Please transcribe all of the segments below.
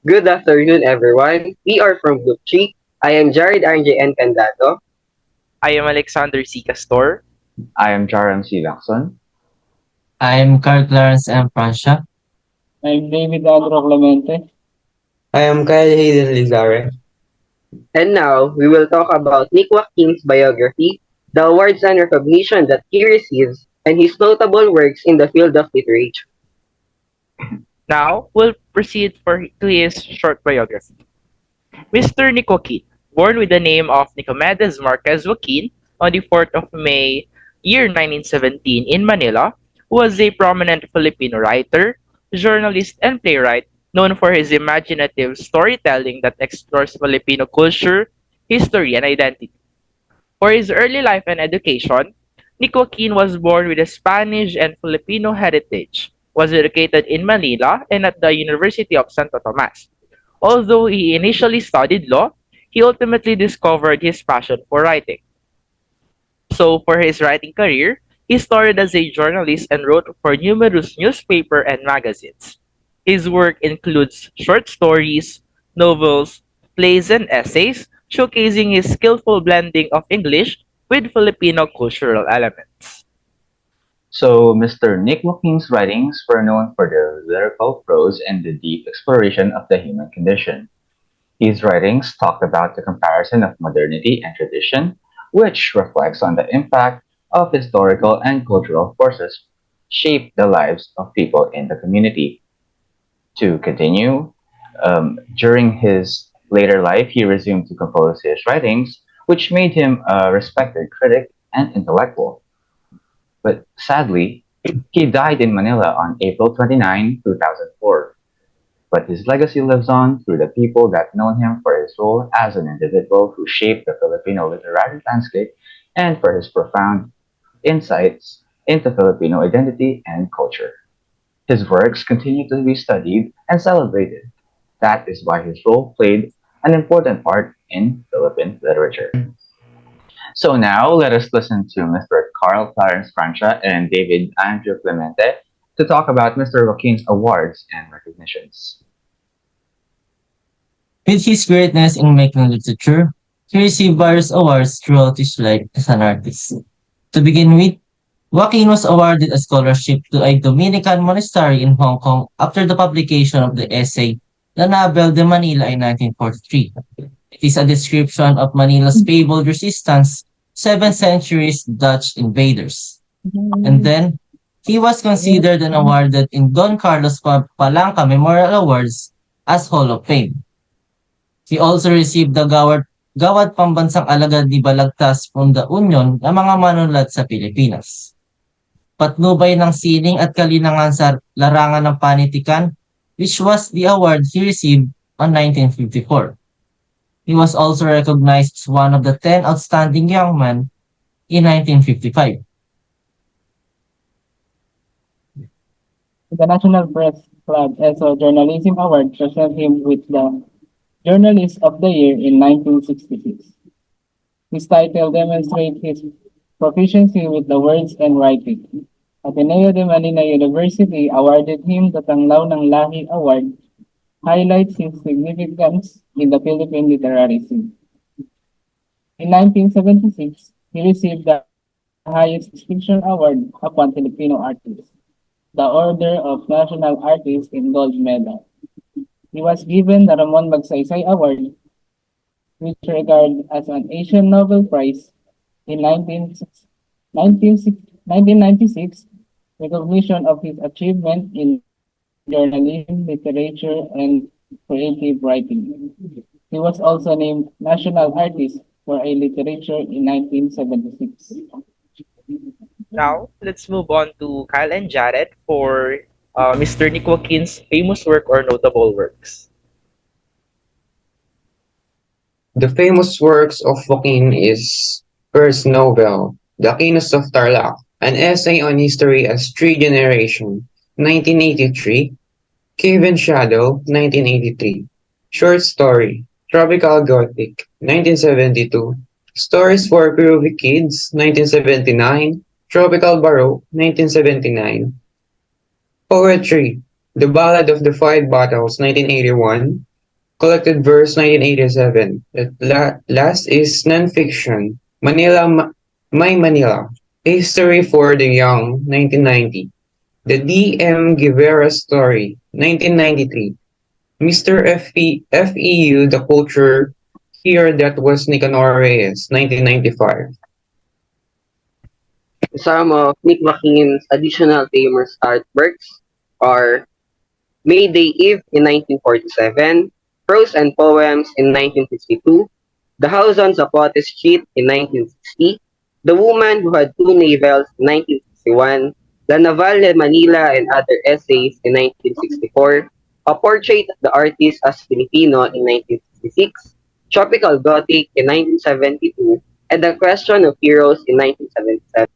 Good afternoon, everyone. We are from Group 3. I am Jared RJ Encandado. I am Alexander C. Castor. I am Jaram C. Lacson. I'm Carl Clarence M. Francia. I'm David Andro Clemente. I am Kyle Hayden Lizare. And now, we will talk about Nick Joaquin's biography, the awards and recognition that he receives, and his notable works in the field of literature. Now, we'll proceed to his short biography. Mr. Nick Joaquin, born with the name of Nicomedes Marquez Joaquin on the 4th of May, year 1917 in Manila, was a prominent Filipino writer, journalist, and playwright known for his imaginative storytelling that explores Filipino culture, history, and identity. For his early life and education, Nick Joaquin was born with a Spanish and Filipino heritage, was educated in Manila and at the University of Santo Tomas. Although he initially studied law, he ultimately discovered his passion for writing. So, for his writing career, he started as a journalist and wrote for numerous newspapers and magazines. His work includes short stories, novels, plays, and essays, showcasing his skillful blending of English with Filipino cultural elements. So, Mr. Nick Joaquin's writings were known for their lyrical prose and the deep exploration of the human condition. His writings talked about the comparison of modernity and tradition, which reflects on the impact of historical and cultural forces shape the lives of people in the community. To continue, during his later life, he resumed to compose his writings, which made him a respected critic and intellectual. But sadly, he died in Manila on April 29, 2004. But his legacy lives on through the people that know him for his role as an individual who shaped the Filipino literary landscape and for his profound insights into Filipino identity and culture. His works continue to be studied and celebrated. That is why his role played an important part in Philippine literature. So now let us listen to Mr. Carl Clarence Francia and David Andrew Clemente to talk about Mr. Joaquin's awards and recognitions. With his greatness in making literature, he received various awards throughout his life as an artist. To begin with, Joaquin was awarded a scholarship to a Dominican monastery in Hong Kong after the publication of the essay La Nabel de Manila in 1943. It is a description of Manila's fabled resistance to 7th century's Dutch invaders. And then, he was considered and awarded in Don Carlos Palanca Memorial Awards as Hall of Fame. He also received the Gawad Pambansang Alagad ni Balagtas from the Union ng mga manunulat sa Pilipinas. Patnubay ng sining at kalinangan sa larangan ng panitikan, which was the award he received on 1954. He was also recognized as one of the 10 outstanding young men in 1955. The National Press Club ESO Journalism Award presented him with the Journalist of the Year in 1966. His title demonstrates his proficiency with the words and writing. Ateneo de Manila University awarded him the Tanglaw ng Lahi Award, highlights his significance in the Philippine literary scene. In 1976, he received the highest distinction award upon Filipino artists, the Order of National Artists in Gold Medal. He was given the Ramon Magsaysay Award, which regarded as an Asian Nobel Prize in 1996, recognition of his achievement in journalism, literature, and creative writing. He was also named National Artist for a Literature in 1976. Now, let's move on to Kyle and Jared for Mr. Nick Joaquin's famous work or notable works. The famous works of Joaquin is first novel, The Aquinas of Tarlac, an essay on history as three generation, 1983, Cave and Shadow, 1983, short story, Tropical Gothic, 1972, Stories for Peruvian Kids, 1979, Tropical Baroque, 1979, Poetry, The Ballad of the Five Battles, 1981, Collected Verse 1987. Last is nonfiction. My Manila. A History for the Young 1990. The D.M. Guevara Story 1993. Mr. FEU The Culture Here That Was Nicanor Reyes 1995. Some of Nick Joaquin's additional famous artworks are May Day Eve in 1947, Prose and Poems in 1952, The House on Zapote Street in 1960, The Woman Who Had Two Navels in 1961, La Naval de Manila and Other Essays in 1964, A Portrait of the Artist as Filipino in 1966, Tropical Gothic in 1972, and The Question of Heroes in 1977.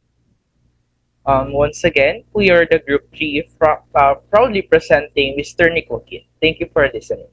Once again, we are the Group 3 proudly presenting Mr. Nick Joaquin. Thank you for listening.